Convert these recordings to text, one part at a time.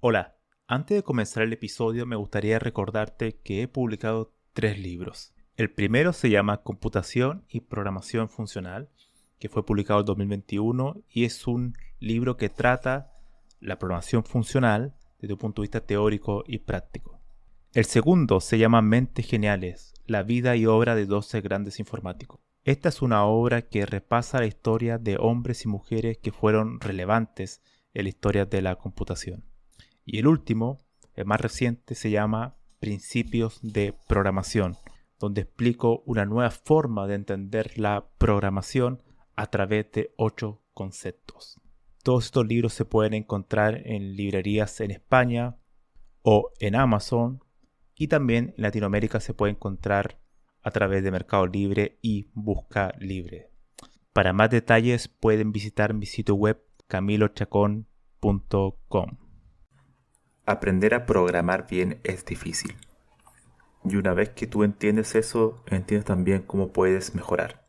Hola, antes de comenzar el episodio me gustaría recordarte que he publicado 3 libros. El primero se llama Computación y Programación Funcional, que fue publicado en 2021 y es un libro que trata la programación funcional desde un punto de vista teórico y práctico. El segundo se llama Mentes Geniales, la vida y obra de 12 grandes informáticos. Esta es una obra que repasa la historia de hombres y mujeres que fueron relevantes en la historia de la computación. Y el último, el más reciente, se llama Principios de Programación, donde explico una nueva forma de entender la programación a través de 8 conceptos. Todos estos libros se pueden encontrar en librerías en España o en Amazon, y también en Latinoamérica se puede encontrar a través de Mercado Libre y Busca Libre. Para más detalles pueden visitar mi sitio web camilochacon.com. Aprender a programar bien es difícil. Y una vez que tú entiendes eso, entiendes también cómo puedes mejorar.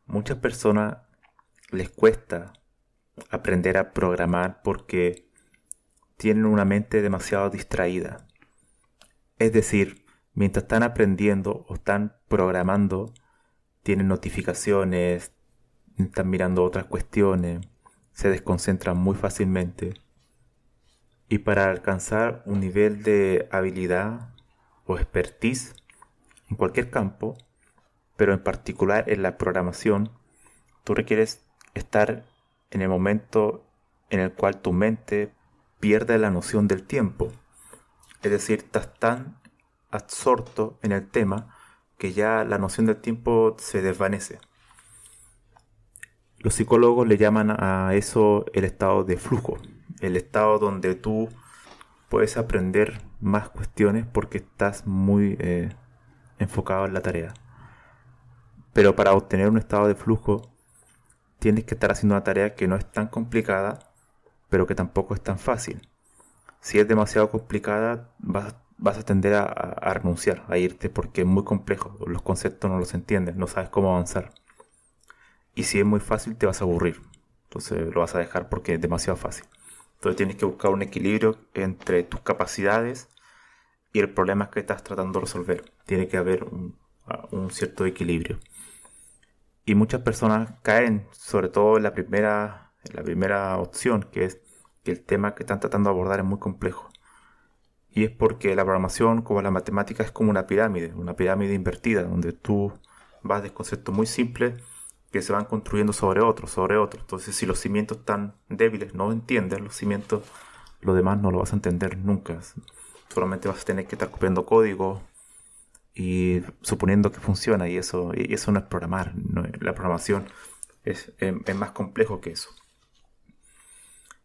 Muchas personas les cuesta aprender a programar porque tienen una mente demasiado distraída. Es decir, mientras están aprendiendo o están programando, tienen notificaciones, están mirando otras cuestiones, se desconcentran muy fácilmente. Y para alcanzar un nivel de habilidad o expertise en cualquier campo, pero en particular en la programación, tú requieres estar en el momento en el cual tu mente pierde la noción del tiempo. Es decir, estás tan absorto en el tema que ya la noción del tiempo se desvanece. Los psicólogos le llaman a eso el estado de flujo, el estado donde tú puedes aprender más cuestiones porque estás muy enfocado en la tarea. Pero para obtener un estado de flujo tienes que estar haciendo una tarea que no es tan complicada, pero que tampoco es tan fácil. Si es demasiado complicada, vas a tender a renunciar, a irte, porque es muy complejo, los conceptos no los entiendes, no sabes cómo avanzar. Y si es muy fácil, te vas a aburrir, entonces lo vas a dejar porque es demasiado fácil. Entonces tienes que buscar un equilibrio entre tus capacidades y el problema que estás tratando de resolver. Tiene que haber un cierto equilibrio. Y muchas personas caen, sobre todo en la primera opción, que es que el tema que están tratando de abordar es muy complejo. Y es porque la programación, como la matemática, es como una pirámide invertida, donde tú vas de conceptos muy simples que se van construyendo sobre otros. Entonces, si los cimientos están débiles, no entiendes los cimientos, lo demás no lo vas a entender nunca. Solamente vas a tener que estar copiando código y suponiendo que funciona, y eso no es programar. La programación es más complejo que eso.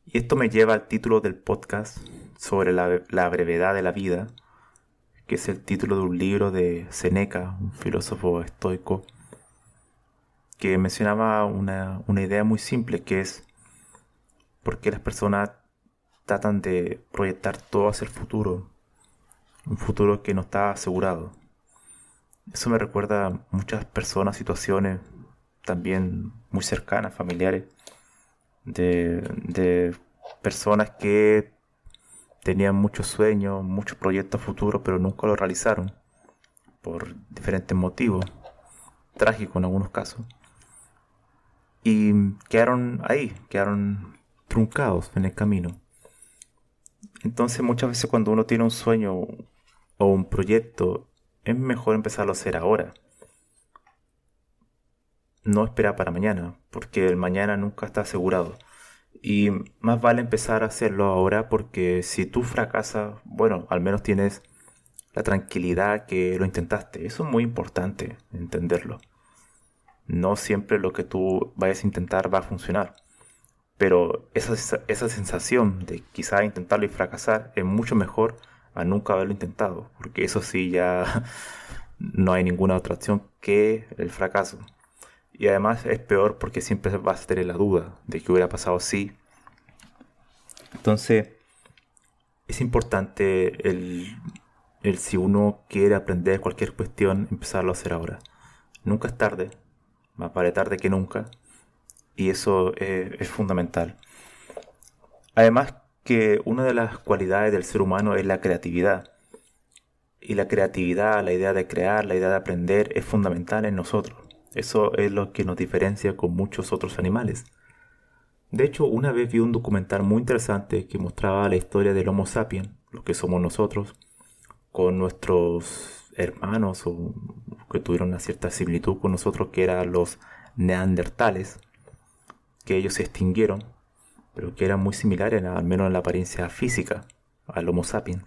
Y esto me lleva al título del podcast sobre la brevedad de la vida, que es el título de un libro de Séneca, un filósofo estoico, que mencionaba una idea muy simple, que es por qué las personas tratan de proyectar todo hacia el futuro, un futuro que no está asegurado. Eso me recuerda a muchas personas, situaciones también muy cercanas, familiares, de personas que tenían muchos sueños, muchos proyectos futuros, pero nunca lo realizaron por diferentes motivos, trágicos en algunos casos, y quedaron ahí, quedaron truncados en el camino. Entonces muchas veces cuando uno tiene un sueño o un proyecto, es mejor empezarlo a hacer ahora. No esperar para mañana, porque el mañana nunca está asegurado. Y más vale empezar a hacerlo ahora, porque si tú fracasas, bueno, al menos tienes la tranquilidad que lo intentaste. Eso es muy importante entenderlo. No siempre lo que tú vayas a intentar va a funcionar. Pero esa sensación de quizá intentarlo y fracasar es mucho mejor a nunca haberlo intentado. Porque eso sí ya no hay ninguna otra opción que el fracaso. Y además es peor porque siempre vas a tener la duda de qué hubiera pasado si. Entonces es importante el si uno quiere aprender cualquier cuestión, empezarlo a hacer ahora. Nunca es tarde, más vale tarde que nunca. Y eso es fundamental. Además que una de las cualidades del ser humano es la creatividad. Y la creatividad, la idea de crear, la idea de aprender es fundamental en nosotros. Eso es lo que nos diferencia con muchos otros animales. De hecho, una vez vi un documental muy interesante que mostraba la historia del Homo sapiens, lo que somos nosotros, con nuestros hermanos o que tuvieron una cierta similitud con nosotros, que eran los neandertales, que ellos se extinguieron, pero que eran muy similares, al menos en la apariencia física, al Homo sapiens.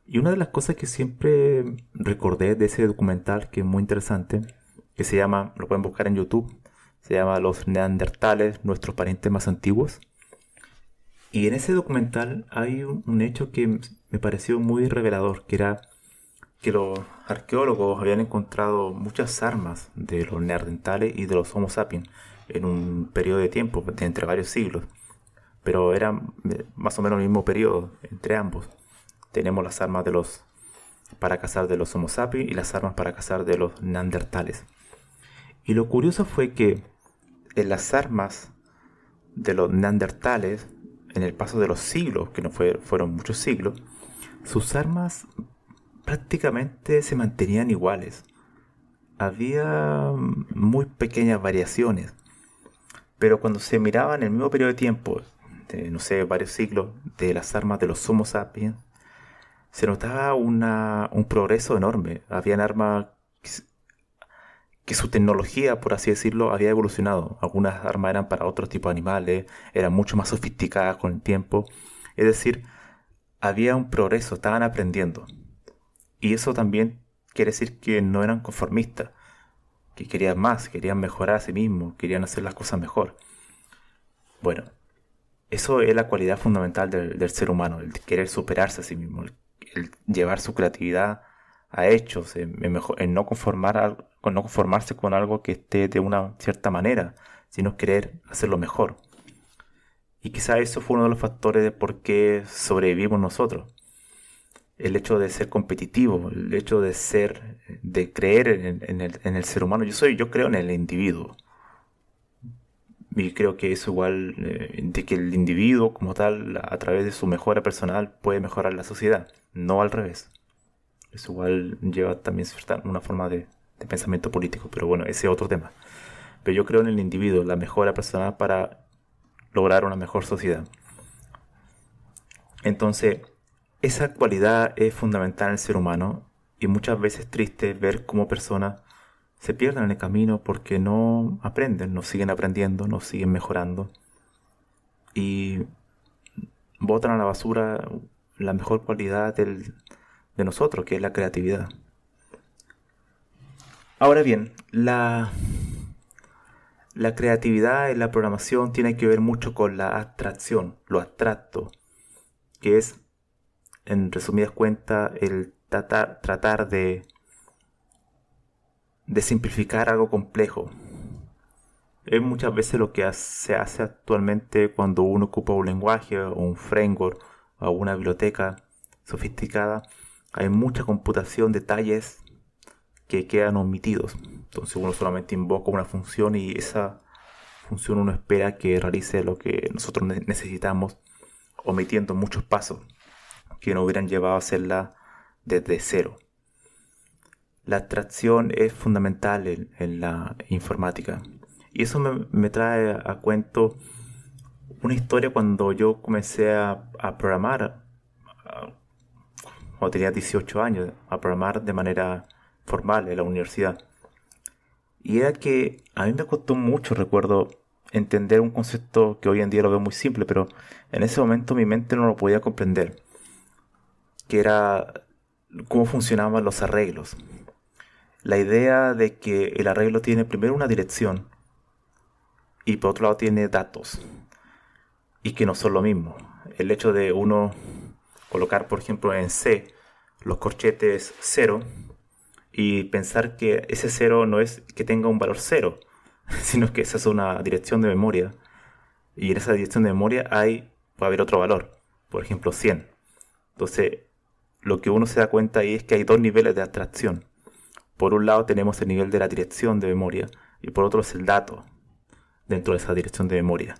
Y una de las cosas que siempre recordé de ese documental, que es muy interesante, que se llama, lo pueden buscar en YouTube, se llama Los Neandertales, nuestros parientes más antiguos. Y en ese documental hay un hecho que me pareció muy revelador, que era que los arqueólogos habían encontrado muchas armas de los neandertales y de los Homo sapiens en un periodo de tiempo, de entre varios siglos. Pero eran más o menos el mismo periodo entre ambos. Tenemos las armas para cazar de los Homo sapiens y las armas para cazar de los neandertales. Y lo curioso fue que en las armas de los neandertales, en el paso de los siglos, que no fueron muchos siglos, sus armas prácticamente se mantenían iguales. Había muy pequeñas variaciones, pero cuando se miraba en el mismo periodo de tiempo, de, no sé, varios siglos, de las armas de los Homo sapiens, se notaba un progreso enorme. Habían armas que su tecnología, por así decirlo, había evolucionado. Algunas armas eran para otro tipo de animales, eran mucho más sofisticadas con el tiempo. Es decir, había un progreso, estaban aprendiendo. Y eso también quiere decir que no eran conformistas, que querían más, querían mejorar a sí mismos, querían hacer las cosas mejor. Bueno, eso es la cualidad fundamental del ser humano, el querer superarse a sí mismo, el llevar su creatividad a hechos, en no conformarse con algo que esté de una cierta manera, sino querer hacerlo mejor. Y quizá eso fue uno de los factores de por qué sobrevivimos nosotros. El hecho de ser competitivo, el hecho de creer en el ser humano. Yo creo en el individuo. Y creo que eso igual, de que el individuo como tal, a través de su mejora personal, puede mejorar la sociedad, no al revés. Eso igual lleva también una forma de pensamiento político, pero bueno, ese es otro tema. Pero yo creo en el individuo, la mejora personal para lograr una mejor sociedad. Entonces, esa cualidad es fundamental en el ser humano y muchas veces es triste ver cómo personas se pierden en el camino porque no aprenden, no siguen aprendiendo, no siguen mejorando y botan a la basura la mejor cualidad de nosotros, que es la creatividad. Ahora bien, la creatividad en la programación tiene que ver mucho con la abstracción, lo abstracto, que es, en resumidas cuentas, el tratar de simplificar algo complejo. Es muchas veces lo que se hace actualmente cuando uno ocupa un lenguaje o un framework o una biblioteca sofisticada. Hay mucha computación, detalles que quedan omitidos. Entonces uno solamente invoca una función y esa función uno espera que realice lo que nosotros necesitamos, omitiendo muchos pasos que nos hubieran llevado a hacerla desde cero. La abstracción es fundamental en la informática. Y eso me trae a cuento una historia cuando yo comencé a programar, cuando tenía 18 años, a programar de manera formal en la universidad. Y era que a mí me costó mucho, recuerdo, entender un concepto que hoy en día lo veo muy simple, pero en ese momento mi mente no lo podía comprender, que era cómo funcionaban los arreglos. La idea de que el arreglo tiene primero una dirección y por otro lado tiene datos y que no son lo mismo. El hecho de uno colocar, por ejemplo, en C los corchetes 0 y pensar que ese 0 no es que tenga un valor 0, sino que esa es una dirección de memoria y en esa dirección de memoria puede haber otro valor, por ejemplo 100. Entonces, lo que uno se da cuenta ahí es que hay dos niveles de abstracción. Por un lado tenemos el nivel de la dirección de memoria y por otro es el dato dentro de esa dirección de memoria.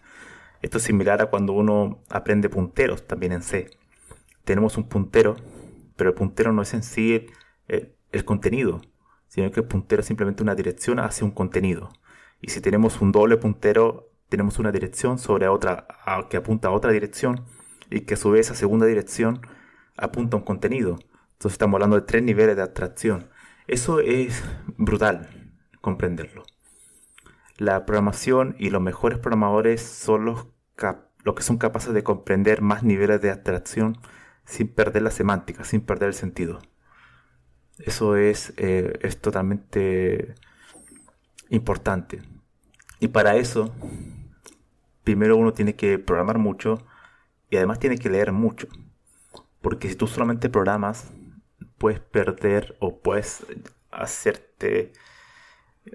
Esto es similar a cuando uno aprende punteros también en C. Tenemos un puntero, pero el puntero no es en sí el contenido, sino que el puntero es simplemente una dirección hacia un contenido. Y si tenemos un doble puntero, tenemos una dirección sobre otra que apunta a otra dirección y que a su vez esa segunda dirección apunta a un contenido. Entonces estamos hablando de 3 niveles de abstracción. Eso es brutal comprenderlo. La programación y los mejores programadores son los que son capaces de comprender más niveles de abstracción sin perder la semántica, sin perder el sentido. Eso es totalmente importante. Y para eso, primero uno tiene que programar mucho y además tiene que leer mucho. Porque si tú solamente programas, puedes perder o puedes hacerte...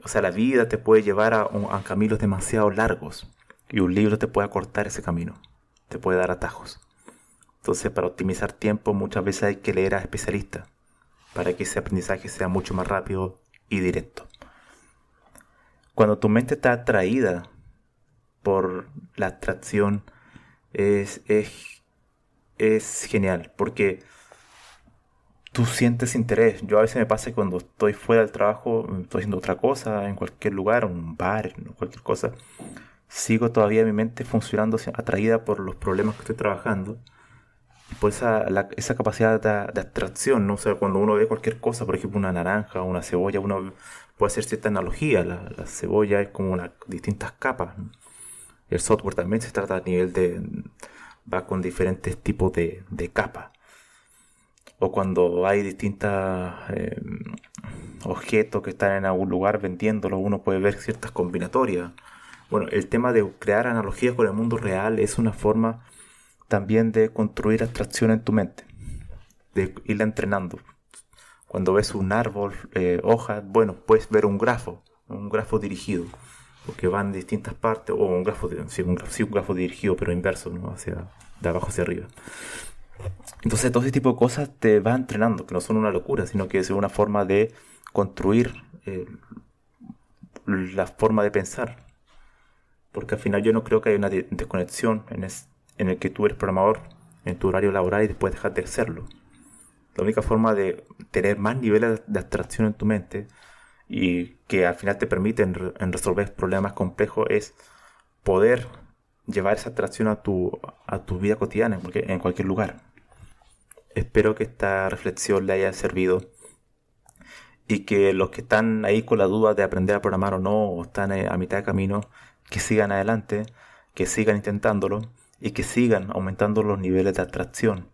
O sea, la vida te puede llevar a caminos demasiado largos. Y un libro te puede acortar ese camino. Te puede dar atajos. Entonces, para optimizar tiempo, muchas veces hay que leer a especialistas. Para que ese aprendizaje sea mucho más rápido y directo. Cuando tu mente está atraída por la abstracción, es genial. Porque tú sientes interés. Yo a veces me pasa que cuando estoy fuera del trabajo, estoy haciendo otra cosa, en cualquier lugar, un bar, cualquier cosa, sigo todavía mi mente funcionando, atraída por los problemas que estoy trabajando, por esa capacidad de abstracción, ¿no? O sea, cuando uno ve cualquier cosa, por ejemplo una naranja o una cebolla, uno puede hacer cierta analogía. La cebolla es como distintas capas, ¿no? El software también se trata a nivel va con diferentes tipos de capas. O cuando hay distintos objetos que están en algún lugar vendiéndolos, uno puede ver ciertas combinatorias. Bueno, el tema de crear analogías con el mundo real es una forma también de construir abstracción en tu mente, de irla entrenando. Cuando ves un árbol, hojas, bueno, puedes ver un grafo dirigido, porque van en distintas partes, o un grafo dirigido, pero inverso, ¿no? De abajo hacia arriba. Entonces todo ese tipo de cosas te va entrenando, que no son una locura, sino que es una forma de construir la forma de pensar. Porque al final yo no creo que haya una desconexión en el que tú eres programador en tu horario laboral y después dejas de serlo. La única forma de tener más niveles de abstracción en tu mente y que al final te permiten resolver problemas complejos es poder llevar esa abstracción a tu vida cotidiana, porque en cualquier lugar. Espero que esta reflexión le haya servido y que los que están ahí con la duda de aprender a programar o no, o están a mitad de camino, que sigan adelante, que sigan intentándolo y que sigan aumentando los niveles de abstracción,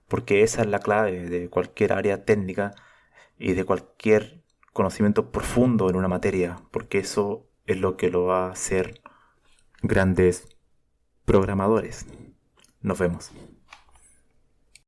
porque esa es la clave de cualquier área técnica y de cualquier conocimiento profundo en una materia, porque eso es lo que lo va a hacer grandes programadores. Nos vemos.